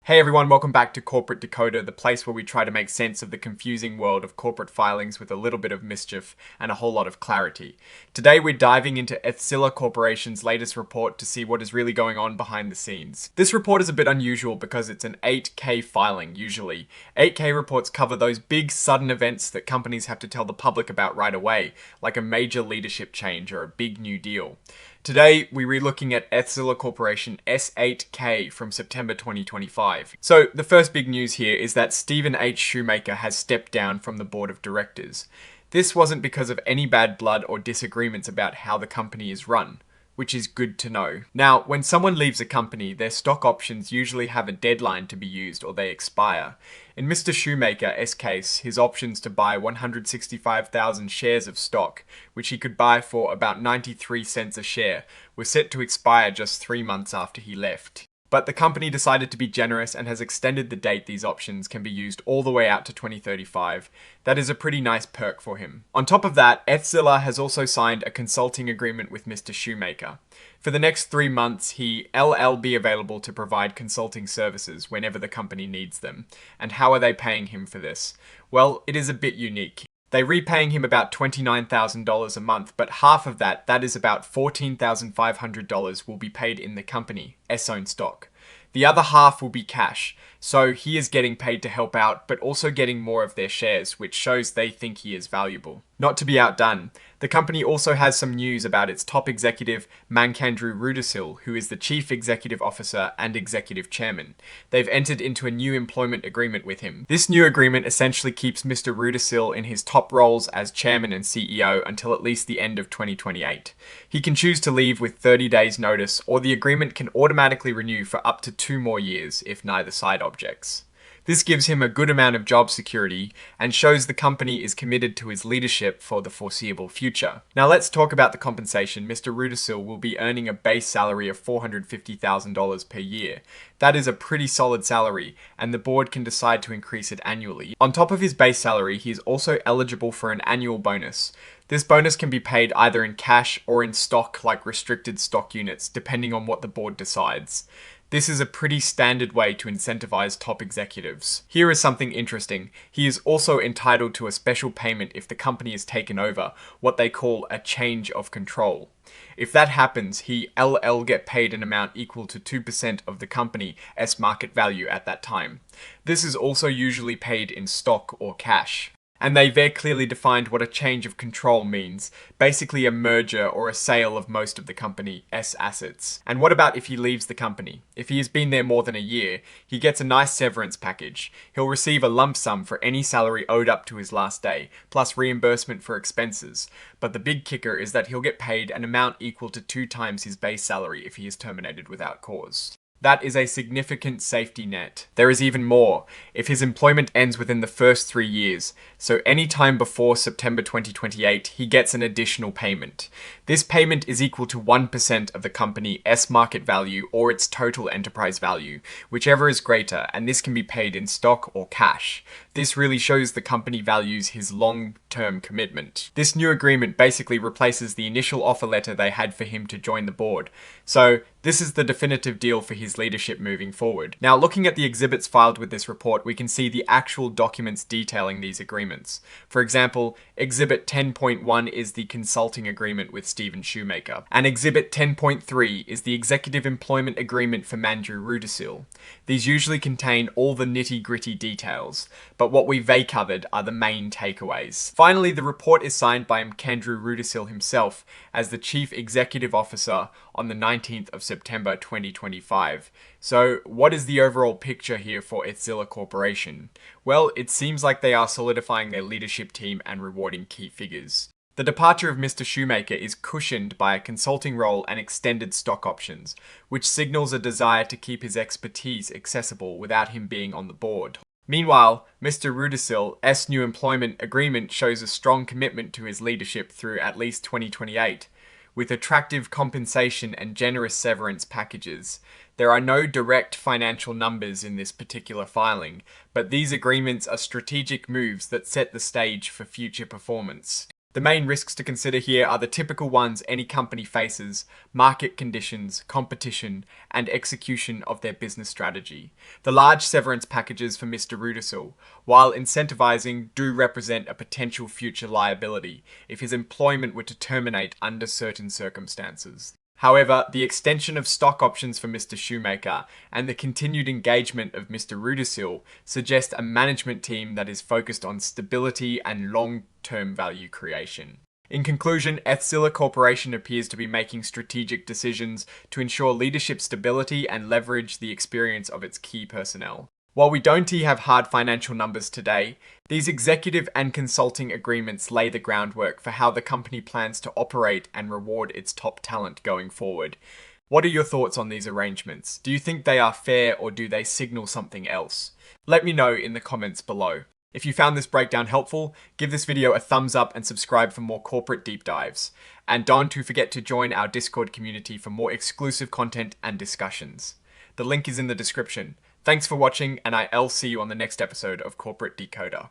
Hey everyone, welcome back to Corporate Decoder, the place where we try to make sense of the confusing world of corporate filings with a little bit of mischief and a whole lot of clarity. Today we're diving into ETHZilla Corporation's latest report to see what is really going on behind the scenes. This report is a bit unusual because it's an 8K filing, usually. 8K reports cover those big sudden events that companies have to tell the public about right away, like a major leadership change or a big new deal. Today, we're relooking at ETHZilla Corporation S8K from September 2025. So, the first big news here is that Stephen H. Shoemaker has stepped down from the board of directors. This wasn't because of any bad blood or disagreements about how the company is run, which is good to know. Now, when someone leaves a company, their stock options usually have a deadline to be used or they expire. In Mr. Shoemaker's case, his options to buy 165,000 shares of stock, which he could buy for about 93 cents a share, were set to expire just 3 months after he left. But the company decided to be generous and has extended the date these options can be used all the way out to 2035. That is a pretty nice perk for him. On top of that, ETHZilla has also signed a consulting agreement with Mr. Shoemaker. For the next 3 months, he'll be available to provide consulting services whenever the company needs them. And how are they paying him for this? Well, it is a bit unique. They're repaying him about $29,000 a month, but half of that is about $14,500 will be paid in the company, S-owned stock. The other half will be cash, so he is getting paid to help out, but also getting more of their shares, which shows they think he is valuable. Not to be outdone, the company also has some news about its top executive, Mankandru Rudisill, who is the Chief Executive Officer and Executive Chairman. They've entered into a new employment agreement with him. This new agreement essentially keeps Mr. Rudisill in his top roles as Chairman and CEO until at least the end of 2028. He can choose to leave with 30 days notice, or the agreement can automatically renew for up to 2 more years if neither side objects. This gives him a good amount of job security and shows the company is committed to his leadership for the foreseeable future. Now let's talk about the compensation. Mr. Rudisill will be earning a base salary of $450,000 per year. That is a pretty solid salary, and the board can decide to increase it annually. On top of his base salary, he is also eligible for an annual bonus. This bonus can be paid either in cash or in stock, like restricted stock units, depending on what the board decides. This is a pretty standard way to incentivize top executives. Here is something interesting. He is also entitled to a special payment if the company is taken over, what they call a change of control. If that happens, he'll get paid an amount equal to 2% of the company's market value at that time. This is also usually paid in stock or cash. And they very clearly defined what a change of control means. Basically a merger or a sale of most of the company's assets. And what about if he leaves the company? If he has been there more than a year, he gets a nice severance package. He'll receive a lump sum for any salary owed up to his last day, plus reimbursement for expenses. But the big kicker is that he'll get paid an amount equal to 2 times his base salary if he is terminated without cause. That is a significant safety net. There is even more. If his employment ends within the first 3 years, so any time before September 2028, he gets an additional payment. This payment is equal to 1% of the company's market value or its total enterprise value, whichever is greater, and this can be paid in stock or cash. This really shows the company values his long-term commitment. This new agreement basically replaces the initial offer letter they had for him to join the board. So, this is the definitive deal for his leadership moving forward. Now, looking at the exhibits filed with this report, we can see the actual documents detailing these agreements. For example, Exhibit 10.1 is the consulting agreement with Stephen Shoemaker, and Exhibit 10.3 is the executive employment agreement for Mandru Rudisill. These usually contain all the nitty-gritty details, but what we've covered are the main takeaways. Finally, the report is signed by Mankandru Rudisill himself as the Chief Executive Officer on the 19th of September 2025. So, what is the overall picture here for ETHZilla Corporation? Well, it seems like they are solidifying their leadership team and rewarding key figures. The departure of Mr. Shoemaker is cushioned by a consulting role and extended stock options, which signals a desire to keep his expertise accessible without him being on the board. Meanwhile, Mr. Rudisill's new employment agreement shows a strong commitment to his leadership through at least 2028. With attractive compensation and generous severance packages. There are no direct financial numbers in this particular filing, but these agreements are strategic moves that set the stage for future performance. The main risks to consider here are the typical ones any company faces: market conditions, competition, and execution of their business strategy. The large severance packages for Mr. Rudisill, while incentivizing, do represent a potential future liability if his employment were to terminate under certain circumstances. However, the extension of stock options for Mr. Shoemaker and the continued engagement of Mr. Rudisill suggest a management team that is focused on stability and long-term value creation. In conclusion, ETHZilla Corporation appears to be making strategic decisions to ensure leadership stability and leverage the experience of its key personnel. While we don't have hard financial numbers today, these executive and consulting agreements lay the groundwork for how the company plans to operate and reward its top talent going forward. What are your thoughts on these arrangements? Do you think they are fair, or do they signal something else? Let me know in the comments below. If you found this breakdown helpful, give this video a thumbs up and subscribe for more corporate deep dives. And don't forget to join our Discord community for more exclusive content and discussions. The link is in the description. Thanks for watching, and I'll see you on the next episode of Corporate Decoder.